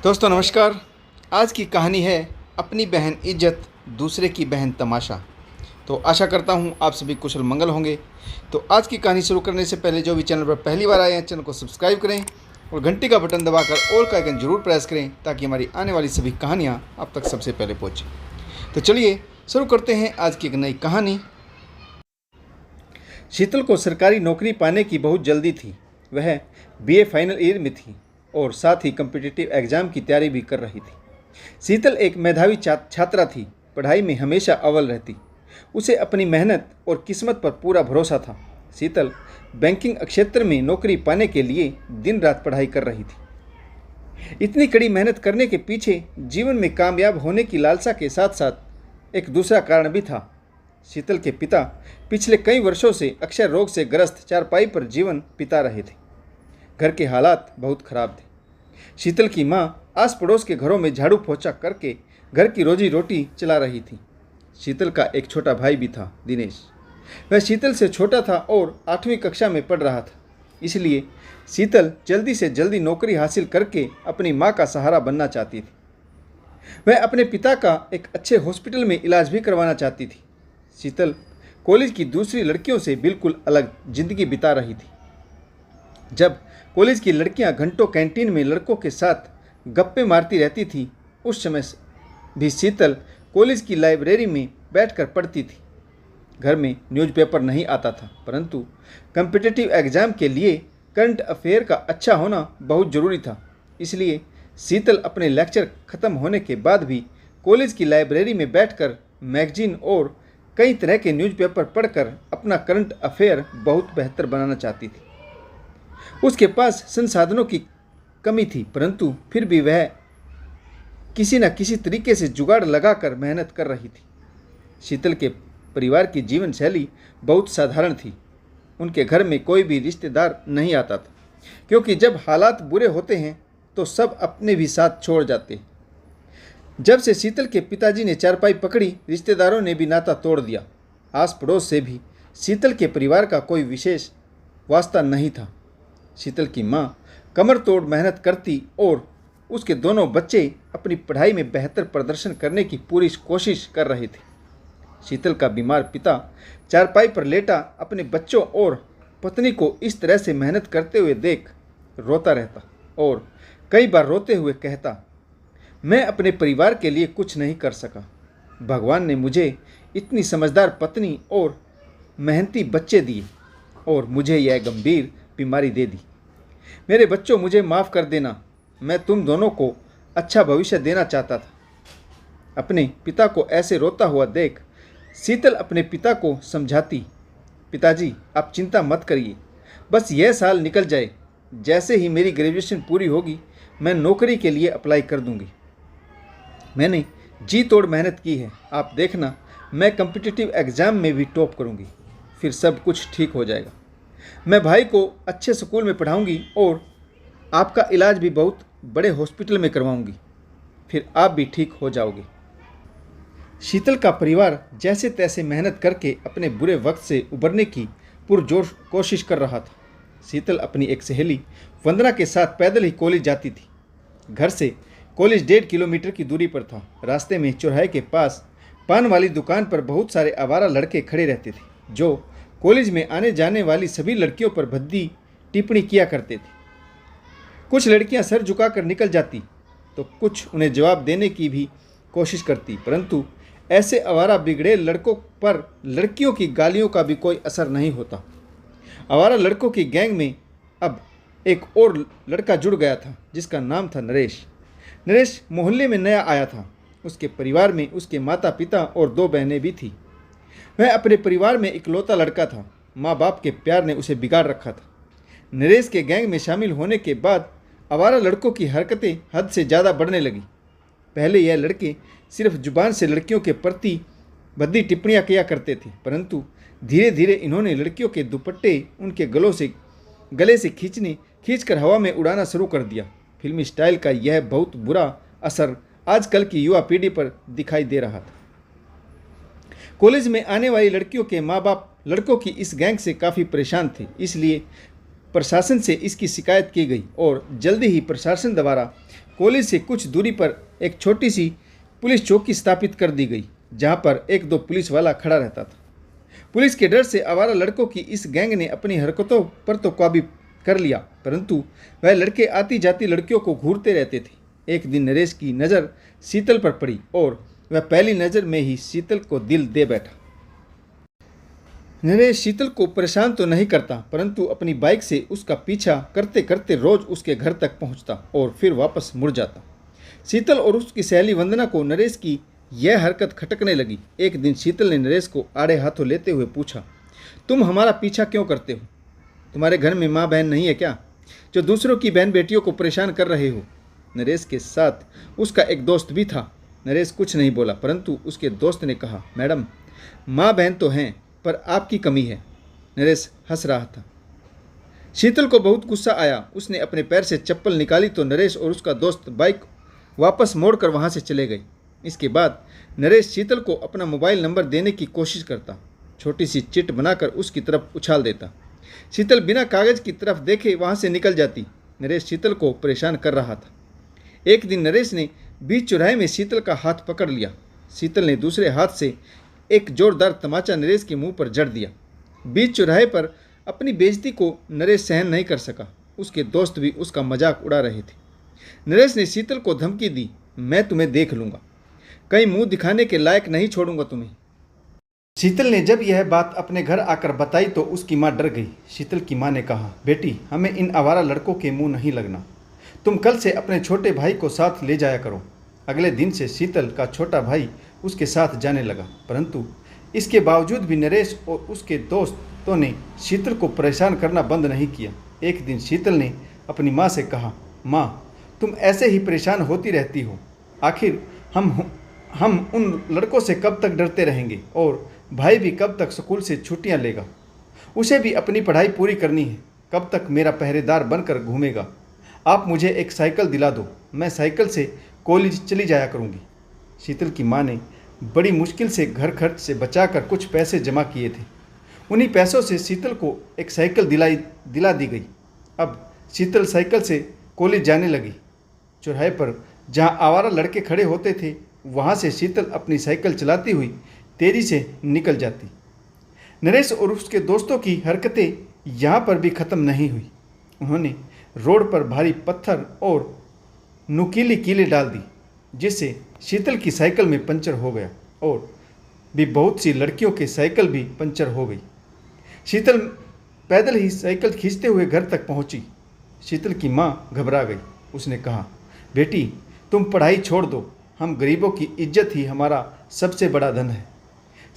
दोस्तों नमस्कार। आज की कहानी है अपनी बहन इज्जत दूसरे की बहन तमाशा। तो आशा करता हूँ आप सभी कुशल मंगल होंगे। तो आज की कहानी शुरू करने से पहले जो भी चैनल पर पहली बार आए हैं चैनल को सब्सक्राइब करें और घंटी का बटन दबाकर ऑल का आइकन जरूर प्रेस करें ताकि हमारी आने वाली सभी कहानियाँ आप तक सबसे पहले पहुँचें। तो चलिए शुरू करते हैं आज की एक नई कहानी। शीतल को सरकारी नौकरी पाने की बहुत जल्दी थी। वह बीए फाइनल ईयर में थी और साथ ही कम्पिटिटिव एग्ज़ाम की तैयारी भी कर रही थी। शीतल एक मेधावी छात्रा थी, पढ़ाई में हमेशा अव्वल रहती। उसे अपनी मेहनत और किस्मत पर पूरा भरोसा था। शीतल बैंकिंग क्षेत्र में नौकरी पाने के लिए दिन रात पढ़ाई कर रही थी। इतनी कड़ी मेहनत करने के पीछे जीवन में कामयाब होने की लालसा के साथ साथ एक दूसरा कारण भी था। शीतल के पिता पिछले कई वर्षों से अक्षय रोग से ग्रस्त चारपाई पर जीवन बिता रहे थे। घर के हालात बहुत खराब थे। शीतल की मां आस पड़ोस के घरों में झाड़ू पोछा करके घर की रोजी रोटी चला रही थी। शीतल का एक छोटा भाई भी था, दिनेश। वह शीतल से छोटा था और 8वीं कक्षा में पढ़ रहा था। इसलिए शीतल जल्दी से जल्दी नौकरी हासिल करके अपनी मां का सहारा बनना चाहती थी। वह अपने पिता का एक अच्छे हॉस्पिटल में इलाज भी करवाना चाहती थी। शीतल कॉलेज की दूसरी लड़कियों से बिल्कुल अलग जिंदगी बिता रही थी। जब कॉलेज की लड़कियां घंटों कैंटीन में लड़कों के साथ गप्पे मारती रहती थी, उस समय भी शीतल कॉलेज की लाइब्रेरी में बैठकर पढ़ती थी। घर में न्यूज़पेपर नहीं आता था, परंतु कम्पिटिटिव एग्ज़ाम के लिए करंट अफेयर का अच्छा होना बहुत ज़रूरी था। इसलिए शीतल अपने लेक्चर ख़त्म होने के बाद भी कॉलेज की लाइब्रेरी में बैठकर मैगजीन और कई तरह के न्यूज़पेपर पढ़कर अपना करंट अफेयर बहुत बेहतर बनाना चाहती थी। उसके पास संसाधनों की कमी थी, परंतु फिर भी वह किसी न किसी तरीके से जुगाड़ लगाकर मेहनत कर रही थी। शीतल के परिवार की जीवन शैली बहुत साधारण थी। उनके घर में कोई भी रिश्तेदार नहीं आता था, क्योंकि जब हालात बुरे होते हैं तो सब अपने भी साथ छोड़ जाते हैं। जब से शीतल के पिताजी ने चारपाई पकड़ी, रिश्तेदारों ने भी नाता तोड़ दिया। आस पड़ोस से भी शीतल के परिवार का कोई विशेष वास्ता नहीं था। शीतल की मां कमर तोड़ मेहनत करती और उसके दोनों बच्चे अपनी पढ़ाई में बेहतर प्रदर्शन करने की पूरी कोशिश कर रहे थे। शीतल का बीमार पिता चारपाई पर लेटा अपने बच्चों और पत्नी को इस तरह से मेहनत करते हुए देख रोता रहता और कई बार रोते हुए कहता, मैं अपने परिवार के लिए कुछ नहीं कर सका। भगवान ने मुझे इतनी समझदार पत्नी और मेहनती बच्चे दिए और मुझे यह गंभीर बीमारी दे दी। मेरे बच्चों, मुझे माफ़ कर देना। मैं तुम दोनों को अच्छा भविष्य देना चाहता था। अपने पिता को ऐसे रोता हुआ देख शीतल अपने पिता को समझाती, पिताजी आप चिंता मत करिए, बस यह साल निकल जाए। जैसे ही मेरी ग्रेजुएशन पूरी होगी मैं नौकरी के लिए अप्लाई कर दूंगी। मैंने जी तोड़ मेहनत की है, आप देखना मैं कम्पिटिटिव एग्ज़ाम में भी टॉप करूंगी, फिर सब कुछ ठीक हो जाएगा। मैं भाई को अच्छे स्कूल में पढ़ाऊंगी और आपका इलाज भी बहुत बड़े हॉस्पिटल में करवाऊंगी, फिर आप भी ठीक हो जाओगे। शीतल का परिवार जैसे तैसे मेहनत करके अपने बुरे वक्त से उबरने की पुरजोर कोशिश कर रहा था। शीतल अपनी एक सहेली वंदना के साथ पैदल ही कॉलेज जाती थी। घर से कॉलेज 1.5 किलोमीटर की दूरी पर था। रास्ते में चौराहे के पास पान वाली दुकान पर बहुत सारे आवारा लड़के खड़े रहते थे, जो कॉलेज में आने जाने वाली सभी लड़कियों पर भद्दी टिप्पणी किया करते थे। कुछ लड़कियां सर झुकाकर निकल जाती तो कुछ उन्हें जवाब देने की भी कोशिश करती, परंतु ऐसे आवारा बिगड़े लड़कों पर लड़कियों की गालियों का भी कोई असर नहीं होता। आवारा लड़कों की गैंग में अब एक और लड़का जुड़ गया था, जिसका नाम था नरेश। नरेश मोहल्ले में नया आया था। उसके परिवार में उसके माता पिता और 2 बहनें भी थी। वह अपने परिवार में इकलौता लड़का था। माँ बाप के प्यार ने उसे बिगाड़ रखा था। नरेश के गैंग में शामिल होने के बाद आवारा लड़कों की हरकतें हद से ज़्यादा बढ़ने लगी। पहले यह लड़के सिर्फ जुबान से लड़कियों के प्रति भद्दी टिप्पणियाँ किया करते थे, परंतु धीरे धीरे इन्होंने लड़कियों के दुपट्टे उनके गले से खींचकर हवा में उड़ाना शुरू कर दिया। फिल्मी स्टाइल का यह बहुत बुरा असर आजकल की युवा पीढ़ी पर दिखाई दे रहा था। कॉलेज में आने वाली लड़कियों के माँ बाप लड़कों की इस गैंग से काफ़ी परेशान थे, इसलिए प्रशासन से इसकी शिकायत की गई और जल्दी ही प्रशासन द्वारा कॉलेज से कुछ दूरी पर एक छोटी सी पुलिस चौकी स्थापित कर दी गई, जहां पर एक दो पुलिस वाला खड़ा रहता था। पुलिस के डर से आवारा लड़कों की इस गैंग ने अपनी हरकतों पर तो काबू कर लिया, परंतु वह लड़के आती जाती लड़कियों को घूरते रहते थे। एक दिन नरेश की नज़र शीतल पर पड़ी और वह पहली नज़र में ही शीतल को दिल दे बैठा। नरेश शीतल को परेशान तो नहीं करता, परंतु अपनी बाइक से उसका पीछा करते करते रोज उसके घर तक पहुंचता और फिर वापस मुड़ जाता। शीतल और उसकी सहेली वंदना को नरेश की यह हरकत खटकने लगी। एक दिन शीतल ने नरेश को आड़े हाथों लेते हुए पूछा, तुम हमारा पीछा क्यों करते हो? तुम्हारे घर में माँ बहन नहीं है क्या, जो दूसरों की बहन बेटियों को परेशान कर रहे हो? नरेश के साथ उसका एक दोस्त भी था। नरेश कुछ नहीं बोला, परंतु उसके दोस्त ने कहा, मैडम माँ बहन तो हैं, पर आपकी कमी है। नरेश हंस रहा था। शीतल को बहुत गुस्सा आया। उसने अपने पैर से चप्पल निकाली तो नरेश और उसका दोस्त बाइक वापस मोड़कर वहां से चले गए। इसके बाद नरेश शीतल को अपना मोबाइल नंबर देने की कोशिश करता, छोटी सी चिट बनाकर उसकी तरफ उछाल देता। शीतल बिना कागज की तरफ देखे वहां से निकल जाती। नरेश शीतल को परेशान कर रहा था। एक दिन नरेश ने बीच चौराहे में शीतल का हाथ पकड़ लिया। शीतल ने दूसरे हाथ से एक जोरदार तमाचा नरेश के मुंह पर जड़ दिया। बीच चौराहे पर अपनी बेइज्जती को नरेश सहन नहीं कर सका। उसके दोस्त भी उसका मजाक उड़ा रहे थे। नरेश ने शीतल को धमकी दी, मैं तुम्हें देख लूंगा, कहीं मुंह दिखाने के लायक नहीं छोड़ूंगा तुम्हें। शीतल ने जब यह बात अपने घर आकर बताई तो उसकी माँ डर गई। शीतल की माँ ने कहा, बेटी हमें इन आवारा लड़कों के मुंह नहीं लगना, तुम कल से अपने छोटे भाई को साथ ले जाया करो। अगले दिन से शीतल का छोटा भाई उसके साथ जाने लगा, परंतु इसके बावजूद भी नरेश और उसके दोस्तों ने शीतल को परेशान करना बंद नहीं किया। एक दिन शीतल ने अपनी माँ से कहा, माँ तुम ऐसे ही परेशान होती रहती हो, आखिर हम उन लड़कों से कब तक डरते रहेंगे, और भाई भी कब तक स्कूल से छुट्टियां लेगा? उसे भी अपनी पढ़ाई पूरी करनी है, कब तक मेरा पहरेदार बनकर घूमेगा? आप मुझे एक साइकिल दिला दो, मैं साइकिल से कॉलेज चली जाया करूँगी। शीतल की माँ ने बड़ी मुश्किल से घर खर्च से बचाकर कुछ पैसे जमा किए थे। उन्हीं पैसों से शीतल को एक साइकिल दिला दी गई। अब शीतल साइकिल से कॉलेज जाने लगी। चौराहे पर जहाँ आवारा लड़के खड़े होते थे, वहाँ से शीतल अपनी साइकिल चलाती हुई तेजी से निकल जाती। नरेश और उसके दोस्तों की हरकतें यहाँ पर भी ख़त्म नहीं हुई। उन्होंने रोड पर भारी पत्थर और नुकीली कीलें डाल दी, जिससे शीतल की साइकिल में पंचर हो गया और भी बहुत सी लड़कियों की साइकिल भी पंचर हो गई। शीतल पैदल ही साइकिल खींचते हुए घर तक पहुंची। शीतल की माँ घबरा गई। उसने कहा, बेटी तुम पढ़ाई छोड़ दो, हम गरीबों की इज्जत ही हमारा सबसे बड़ा धन है।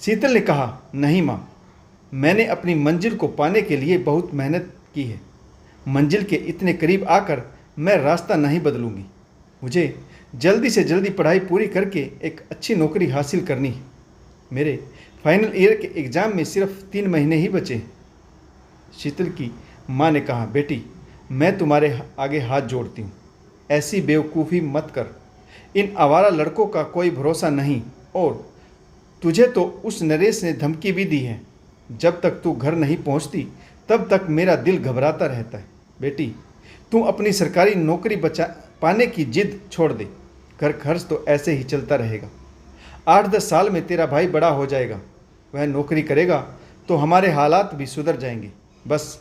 शीतल ने कहा, नहीं माँ, मैंने अपनी मंजिल को पाने के लिए बहुत मेहनत की है। मंजिल के इतने करीब आकर मैं रास्ता नहीं बदलूंगी। मुझे जल्दी से जल्दी पढ़ाई पूरी करके एक अच्छी नौकरी हासिल करनी है। मेरे फाइनल ईयर के एग्ज़ाम में सिर्फ 3 महीने ही बचे हैं। शीतल की माँ ने कहा, बेटी मैं तुम्हारे आगे हाथ जोड़ती हूँ, ऐसी बेवकूफ़ी मत कर। इन आवारा लड़कों का कोई भरोसा नहीं, और तुझे तो उस नरेश ने धमकी भी दी है। जब तक तू घर नहीं पहुँचती तब तक मेरा दिल घबराता रहता है। बेटी तू अपनी सरकारी नौकरी पाने की जिद छोड़ दे, घर खर्च तो ऐसे ही चलता रहेगा। 8-10 साल में तेरा भाई बड़ा हो जाएगा, वह नौकरी करेगा तो हमारे हालात भी सुधर जाएंगे। बस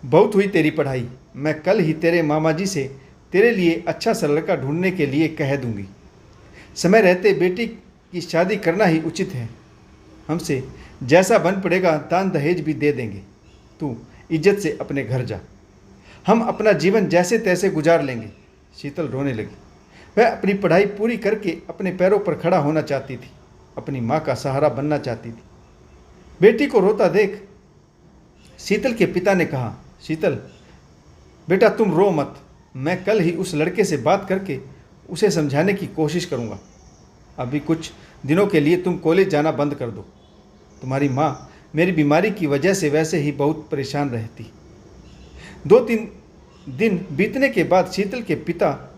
बहुत हुई तेरी पढ़ाई, मैं कल ही तेरे मामा जी से तेरे लिए अच्छा सा लड़का ढूंढने के लिए कह दूंगी। समय रहते बेटी की शादी करना ही उचित है। हमसे जैसा बन पड़ेगा दान दहेज भी दे देंगे। तू इज्जत से अपने घर जा, हम अपना जीवन जैसे तैसे गुजार लेंगे। शीतल रोने लगी। वह अपनी पढ़ाई पूरी करके अपने पैरों पर खड़ा होना चाहती थी, अपनी माँ का सहारा बनना चाहती थी। बेटी को रोता देख शीतल के पिता ने कहा, शीतल बेटा तुम रो मत, मैं कल ही उस लड़के से बात करके उसे समझाने की कोशिश करूँगा। अभी कुछ दिनों के लिए तुम कॉलेज जाना बंद कर दो। तुम्हारी माँ मेरी बीमारी की वजह से वैसे ही बहुत परेशान रहती। 2-3 दिन बीतने के बाद शीतल के पिता,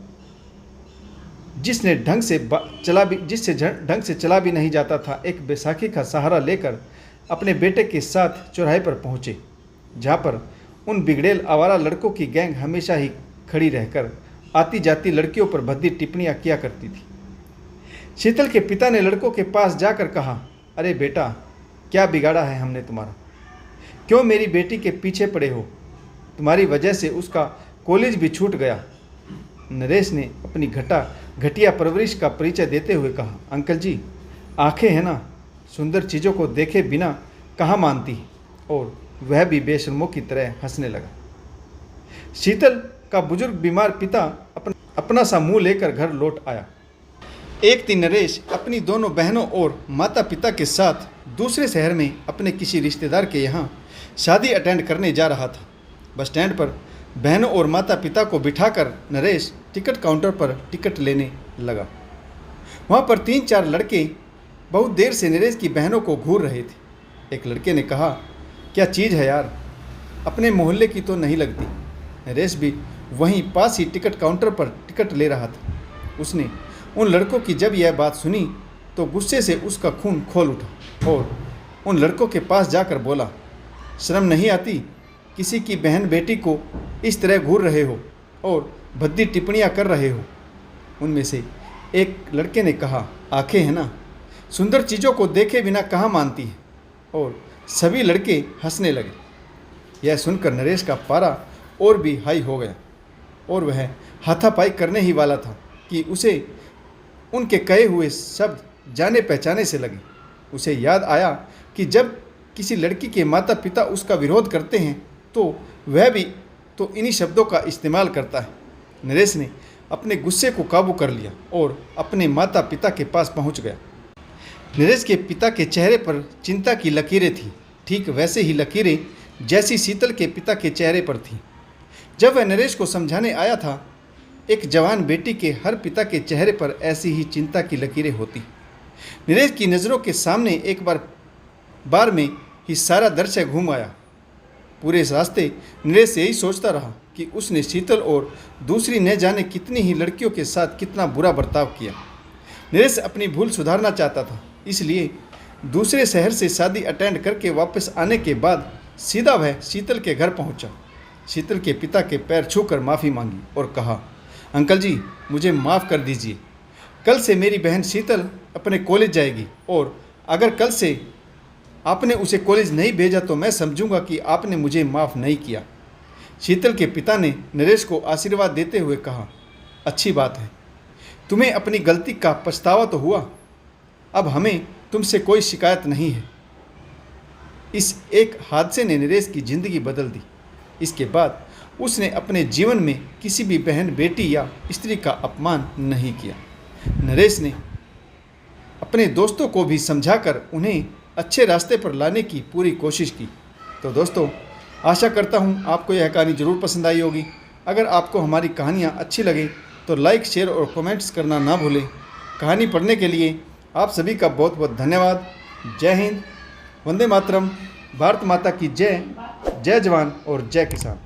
जिससे ढंग से चला भी नहीं जाता था, एक बैसाखी का सहारा लेकर अपने बेटे के साथ चौराहे पर पहुँचे, जहाँ पर उन बिगड़ेल आवारा लड़कों की गैंग हमेशा ही खड़ी रहकर आती जाती लड़कियों पर भद्दी टिप्पणियां किया करती थी। शीतल के पिता ने लड़कों के पास जाकर कहा, अरे बेटा, क्या बिगाड़ा है हमने तुम्हारा? क्यों मेरी बेटी के पीछे पड़े हो? तुम्हारी वजह से उसका कॉलेज भी छूट गया। नरेश ने अपनी घटिया परवरिश का परिचय देते हुए कहा, अंकल जी, आंखें हैं ना, सुंदर चीज़ों को देखे बिना कहाँ मानती है। और वह भी बेशर्मों की तरह हंसने लगा। शीतल का बुजुर्ग बीमार पिता अपना सा मुंह लेकर घर लौट आया। एक दिन नरेश अपनी दोनों बहनों और माता पिता के साथ दूसरे शहर में अपने किसी रिश्तेदार के यहाँ शादी अटेंड करने जा रहा था। बस स्टैंड पर बहनों और माता पिता को बिठाकर नरेश टिकट काउंटर पर टिकट लेने लगा। वहाँ पर 3-4 लड़के बहुत देर से नरेश की बहनों को घूर रहे थे। एक लड़के ने कहा, क्या चीज़ है यार, अपने मोहल्ले की तो नहीं लगती। नरेश भी वहीं पास ही टिकट काउंटर पर टिकट ले रहा था। उसने उन लड़कों की जब यह बात सुनी तो गुस्से से उसका खून खोल उठा और उन लड़कों के पास जाकर बोला, शर्म नहीं आती? किसी की बहन बेटी को इस तरह घूर रहे हो और भद्दी टिप्पणियां कर रहे हो। उनमें से एक लड़के ने कहा, आंखें हैं ना, सुंदर चीज़ों को देखे बिना कहाँ मानती है। और सभी लड़के हंसने लगे। यह सुनकर नरेश का पारा और भी हाई हो गया और वह हाथापाई करने ही वाला था कि उसे उनके कहे हुए शब्द जाने पहचाने से लगे। उसे याद आया कि जब किसी लड़की के माता पिता उसका विरोध करते हैं तो वह भी तो इन्हीं शब्दों का इस्तेमाल करता है। नरेश ने अपने गुस्से को काबू कर लिया और अपने माता पिता के पास पहुंच गया। नरेश के पिता के चेहरे पर चिंता की लकीरें थीं, ठीक वैसे ही लकीरें जैसी शीतल के पिता के चेहरे पर थीं। जब वह नरेश को समझाने आया था, एक जवान बेटी के हर पिता के चेहरे पर ऐसी ही चिंता की लकीरें होती। नरेश की नज़रों के सामने एक बार में ही सारा दृश्य घूम आया। पूरे रास्ते नरेश यही सोचता रहा कि उसने शीतल और दूसरी न जाने कितनी ही लड़कियों के साथ कितना बुरा बर्ताव किया। नरेश अपनी भूल सुधारना चाहता था, इसलिए दूसरे शहर से शादी अटेंड करके वापस आने के बाद सीधा वह शीतल के घर पहुंचा। शीतल के पिता के पैर छूकर माफ़ी मांगी और कहा, अंकल जी, मुझे माफ़ कर दीजिए। कल से मेरी बहन शीतल अपने कॉलेज जाएगी और अगर कल से आपने उसे कॉलेज नहीं भेजा तो मैं समझूंगा कि आपने मुझे माफ़ नहीं किया। शीतल के पिता ने नरेश को आशीर्वाद देते हुए कहा, अच्छी बात है, तुम्हें अपनी गलती का पछतावा तो हुआ। अब हमें तुमसे कोई शिकायत नहीं है। इस एक हादसे ने नरेश की ज़िंदगी बदल दी। इसके बाद उसने अपने जीवन में किसी भी बहन बेटी या स्त्री का अपमान नहीं किया। नरेश ने अपने दोस्तों को भी समझाकर उन्हें अच्छे रास्ते पर लाने की पूरी कोशिश की। तो दोस्तों, आशा करता हूँ आपको यह कहानी ज़रूर पसंद आई होगी। अगर आपको हमारी कहानियाँ अच्छी लगे तो लाइक, शेयर और कमेंट्स करना ना भूलें। कहानी पढ़ने के लिए आप सभी का बहुत बहुत धन्यवाद। जय हिंद, वंदे मातरम, भारत माता की जय। जय जवान और जय किसान।